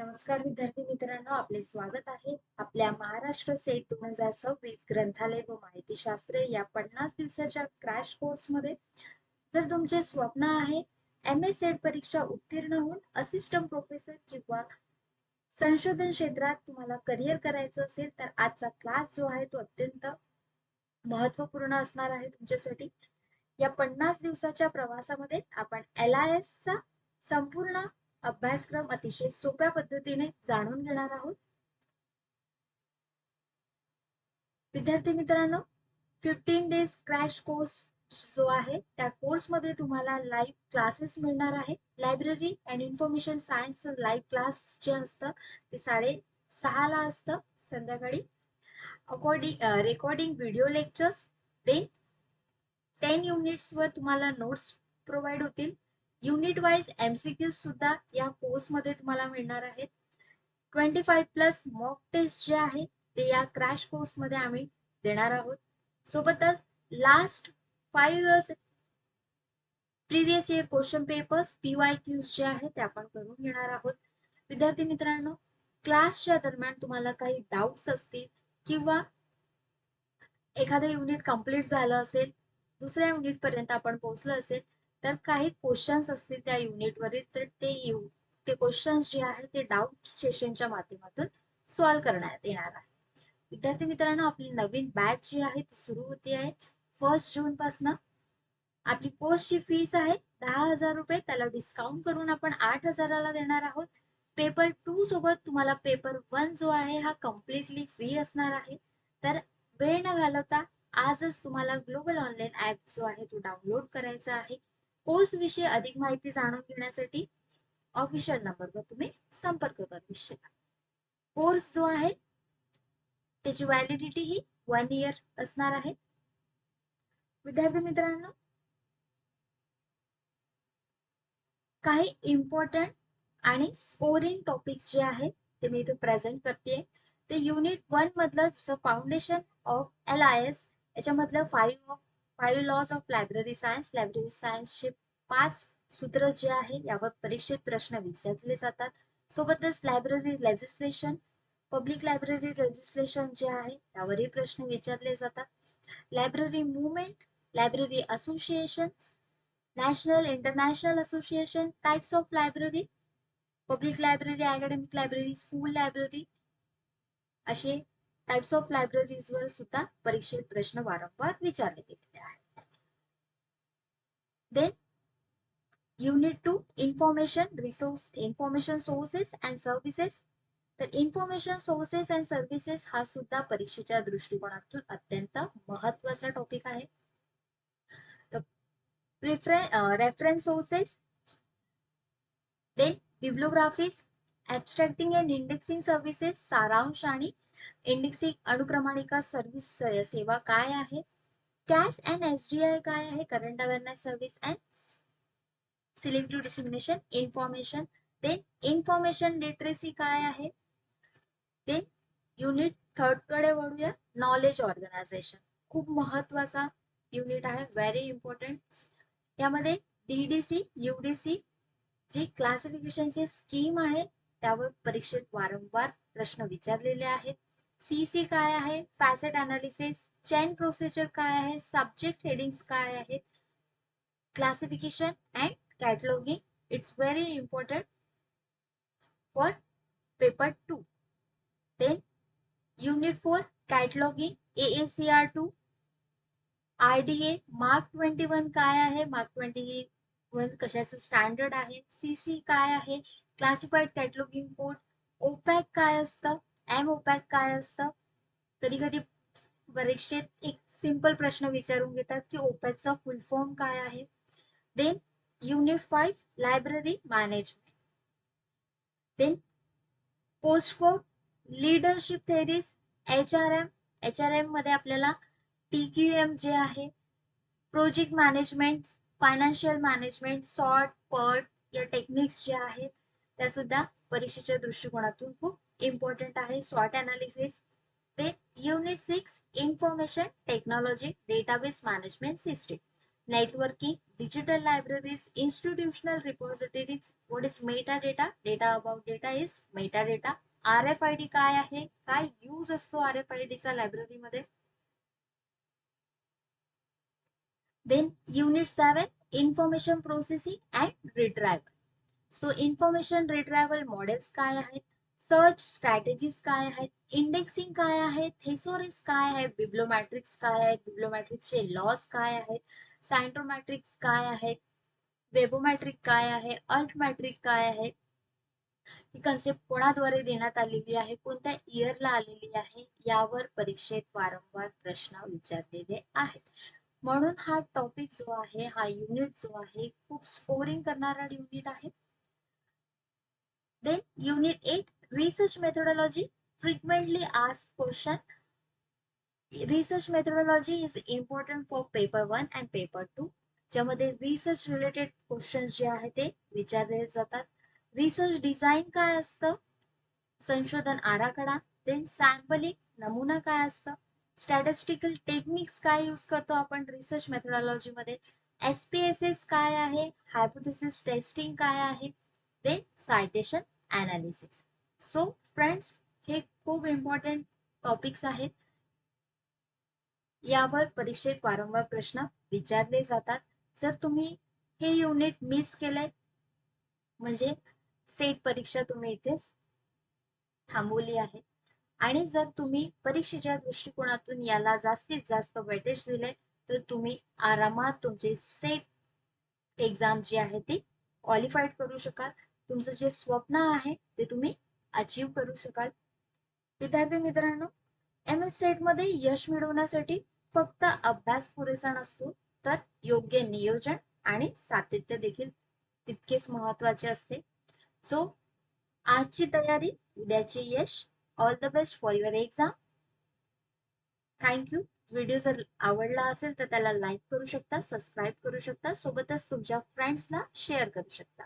नमस्कार विद्यार्थी मित्रांनो, आपले स्वागत आहे आपल्या महाराष्ट्र सेट 2026 ग्रंथालय व माहितीशास्त्र या 50 दिवसाच्या क्रॅश कोर्स मध्ये. जर तुमचे स्वप्न आहे MS सेट परीक्षा उत्तीर्ण होऊन असिस्टंट प्रोफेसर किंवा संशोधन क्षेत्रात तुम्हाला करिअर करायचं असेल तर आजचा क्लास जो आहे तो अत्यंत महत्त्वपूर्ण असणार आहे तुमच्यासाठी. या 50 दिवसाच्या प्रवासामध्ये आपण LIS चा संपूर्ण अभ्यासक्रम अतिशय सोप्या पद्धतीने जाणून घेणार आहोत. विद्यार्थी मित्रांनो, 15 डेज क्रॅश कोर्स जो आहे त्या कोर्स मध्ये तुम्हाला लाईव्ह क्लासेस मिळणार आहे. Library and information science live class जे असतं ते 6:30 ला असतं संध्याकाळी. रेकॉर्डिंग व्हिडिओ लेक्चर्स ते 10 युनिट्स वर तुम्हाला नोट्स प्रोव्हाइड होतील. युनिट वाइज MCQ सुद्धा या कोर्स मध्ये तुम्हाला मिळणार आहेत. 25+ मॉक टेस्ट जे आहे ते या क्रॅश कोर्स मध्ये आम्ही देणार आहोत. सोबतच last 5 years previous year question papers PYQs जे आहे ते आपण करून घेणार आहोत. विद्यार्थी मित्रांनो, क्लासच्या दरम्यान तुम्हाला काही डाउट्स असतील किंवा एखादं युनिट कंप्लीट झालं असेल, दुसऱ्या युनिट पर्यंत आपण पोहोचलो असेल तर काही क्वेश्चन्स असतील त्या युनिटवरील, तर ते क्वेश्चन्स जे आहेत ते डाउट सेशनच्या माध्यमातून सॉल्व्ह करण्यात येणार आहे. विद्यार्थी मित्रांनो, आपली नवीन बॅच जी आहे ती सुरू होती आहे 1 जून पासून. आपली कोर्सची फीस आहे 10,000 रुपये. त्याला डिस्काउंट करून आपण 8,000 ला देणार आहोत. पेपर 2 सोबत तुम्हाला पेपर 1 जो आहे हा कम्प्लिटली फ्री असणार आहे. तर वेळ न घालवता आजच तुम्हाला ग्लोबल ऑनलाईन ऍप जो आहे तो डाउनलोड करायचा आहे. कोर्स विषयी अधिक माहिती जाणून घेण्यासाठी ऑफिशियल नंबरवर तुम्ही संपर्क करू शकता. कोर्स जो आहे त्याची व्हॅलिडिटी ही 1 इयर असणार आहे. विद्यार्थी मित्रांनो, काही इम्पॉर्टंट आणि स्कोरिंग टॉपिक्स जे आहे ते मी इथे प्रेझेंट करते. ते युनिट 1 मधलं फाउंडेशन ऑफ LIS याच्यामधलं 5 लॉज ऑफ लायब्ररी सायन्सचे 5 सूत्र जे आहे यावर परीक्षेत प्रश्न विचारले जातात. सोबतच library legislation, public library legislation जे आहे त्यावरही प्रश्न विचारले जातात. Library movement, library association, national international association, types of library, public library, academic library, school library, असे टाइप्स ऑफ लायब्ररीज वर सुद्धा परीक्षेत प्रश्न वारंवार विचारले गेलेले आहेत. Then unit 2 information sources and services. तर इन्फॉर्मेशन सोर्सेस अँड सर्व्हिसेस हा सुद्धा परीक्षेच्या दृष्टिकोनातून अत्यंत महत्वाचा टॉपिक आहे. Reference sources, then bibliographies, abstracting and indexing services, सारांश आणि इंडेक्सिंग अनुक्रमणिका सर्व्हिस सेवा काय आहे, कॅश अँड SDI काय आहे, current awareness service and selective dissemination information, then information literacy काय आहे. देन युनिट 3 कडे वळूया, नॉलेज ऑर्गनायझेशन. खूप महत्वाचा युनिट आहे, व्हेरी इम्पॉर्टंट. यामध्ये DDC, UDC जी क्लासिफिकेशनची स्कीम आहे त्यावर परीक्षेत वारंवार प्रश्न विचारलेले आहेत. CC काय आहे, फॅसेट अनालिसिस, चेन प्रोसिजर काय आहे, सब्जेक्ट हेडिंग्स काय आहेत, classification and cataloguing. Its very important for paper 2. Then unit 4 cataloguing, AACR2, RDA, MARC 21 काय आहे, मार्क 21 कशाचं स्टँडर्ड आहे, CC काय आहे, क्लासिफाईड कॅटलॉगिंग कोड, ओपॅक काय असतं, ओपॅक काय असतं. कधी कधी परीक्षेत एक सिंपल प्रश्न विचारून घेतात की ओपॅकचा फुल फॉर्म काय आहे. Then unit 5 library management. Then post code, leadership theories, HRM मध्ये आपल्याला TQM जे आहे, project management, financial management, SWOT PERT या टेक्निक्स जे आहेत त्या सुद्धा परीक्षेच्या दृष्टिकोनातून खूप इम्पॉर्टंट आहे. SWOT analysis. ते unit 6 information technology database management system. networking, digital libraries, institutional repositories. What is metadata? Data about data is metadata. RFID काय आहे? काय यूज असतो RFID चा लायब्ररीमध्ये? Then unit 7, information processing and retrieval. So information retrieval models काय आहेत? Search strategies काय आहेत? इंडेक्सिंग काय आहे? थेसोरिस काय आहे? बिब्लोमॅट्रिक्स काय आहेत? बिब्लोमॅट्रिक्सचे लॉज काय आहेत? सायंट्रोमॅट्रिक्स काय आहेत? वेबोमॅट्रिक काय आहे? अल्टमॅट्रिक काय आहे? ही कन्सेप्ट कोणाद्वारे देण्यात आलेली आहे? कोणत्या इयरला आलेली आहे? यावर परीक्षेत वारंवार प्रश्न विचारलेले आहेत. म्हणून हा टॉपिक जो आहे, हा युनिट जो आहे, खूप स्कोरिंग करणारा युनिट आहे. Then unit 8, research methodology, frequently asked question. Research methodology is important for paper 1 and paper 2. ज्यामध्ये रिसर्च रिलेटेड क्वेश्चन जे आहे ते विचारले जातात. रिसर्च डिझाईन काय असतं? संशोधन आराखडा. देन सॅम्पलिंग, नमुना काय असतं? स्टॅटिस्टिकल टेक्निक्स काय यूज करतो आपण रिसर्च मेथोडॉलॉजी मध्ये? SPSS काय आहे? हायपोथेसिस टेस्टिंग काय आहे? Then citation analysis. So friends, हे खूप इम्पॉर्टंट टॉपिक्स आहेत. यावर परीक्षेत वारंवार प्रश्न विचारले जातात. जर तुम्ही हे युनिट मिस केलंय म्हणजे सेट परीक्षा तुम्ही इथेच थांबवली आहे. आणि जर तुम्ही परीक्षेच्या दृष्टिकोनातून याला जास्तीत जास्त वेटेज दिले तर तुम्ही आरामात तुमचे सेट एक्झाम जी आहे ती क्वालिफाईड करू शकाल. तुमचं जे स्वप्न आहे ते तुम्ही अचीव करू शकाल. विद्यार्थी मित्रांनो, MS सेट मध्ये यश मिळवण्यासाठी फक्त अभ्यास पुरेसा नसतो, तर योग्य नियोजन आणि सातत्य देखील तितकेच महत्वाचे असते. सो आजची तयारी, उद्याचे यश. All the best for your exam. Thank you. Video जर आवडला असेल तर त्याला लाईक करू शकता, सबस्क्राईब करू शकता, सोबतच तुमच्या फ्रेंड्सला शेअर करू शकता.